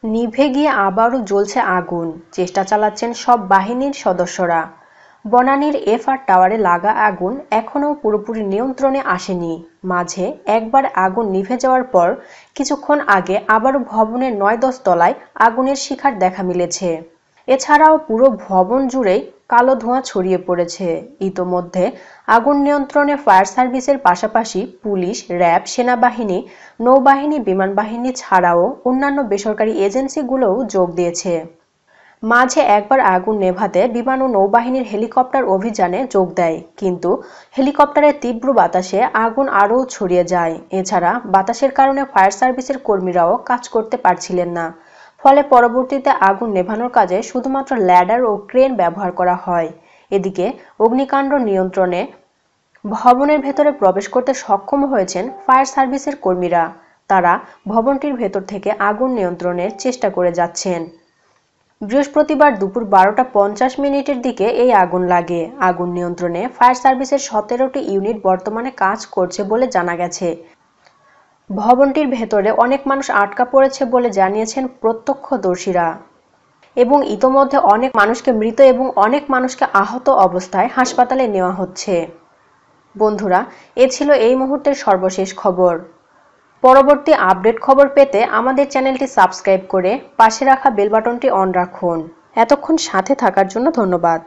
নিভে গিয়ে আবারও জ্বলছে আগুন, চেষ্টা চালাচ্ছেন সব বাহিনীর সদস্যরা। বনানীর এফআর টাওয়ারে লাগা আগুন এখনও পুরোপুরি নিয়ন্ত্রণে আসেনি। মাঝে একবার আগুন নিভে যাওয়ার পর কিছুক্ষণ আগে আবারও ভবনের ৯-১০ তলায় আগুনের শিখার দেখা মিলেছে। এছাড়াও পুরো ভবন জুড়েই কালো ধোঁয়া ছড়িয়ে পড়েছে। ইতোমধ্যে আগুন নিয়ন্ত্রণে ফায়ার সার্ভিসের পাশাপাশি পুলিশ, র্যাব, সেনাবাহিনী, নৌবাহিনী, বিমান বাহিনী ছাড়াও অন্যান্য বেসরকারি এজেন্সিগুলোও যোগ দিয়েছে। মাঝে একবার আগুন নেভাতে বিমান ও নৌবাহিনীর হেলিকপ্টার অভিযানে যোগ দেয়, কিন্তু হেলিকপ্টারের তীব্র বাতাসে আগুন আরও ছড়িয়ে যায়। এছাড়া বাতাসের কারণে ফায়ার সার্ভিসের কর্মীরাও কাজ করতে পারছিলেন না। ফলে পরবর্তীতে আগুন নেভানোর কাজে শুধুমাত্র ল্যাডার ও ক্রেন ব্যবহার করা হয়। এদিকে অগ্নিকাণ্ড নিয়ন্ত্রণে ভবনের ভেতরে প্রবেশ করতে সক্ষম হয়েছেন ফায়ার সার্ভিসের কর্মীরা। তারা ভবনটির ভেতর থেকে আগুন নিয়ন্ত্রণের চেষ্টা করে যাচ্ছেন। বৃহস্পতিবার দুপুর ১২টা ৫০ দিকে এই আগুন লাগে। আগুন নিয়ন্ত্রণে ফায়ার সার্ভিসের ১৭টি ইউনিট বর্তমানে কাজ করছে বলে জানা গেছে। ভবনটির ভেতরে অনেক মানুষ আটকা পড়েছে বলে জানিয়েছেন প্রত্যক্ষদর্শীরা, এবং ইতোমধ্যে অনেক মানুষকে মৃত এবং অনেক মানুষকে আহত অবস্থায় হাসপাতালে নেওয়া হচ্ছে। বন্ধুরা, এ ছিল এই মুহূর্তের সর্বশেষ খবর। পরবর্তী আপডেট খবর পেতে আমাদের চ্যানেলটি সাবস্ক্রাইব করে পাশে রাখা বেল বাটনটি অন রাখুন। এতক্ষণ সাথে থাকার জন্য ধন্যবাদ।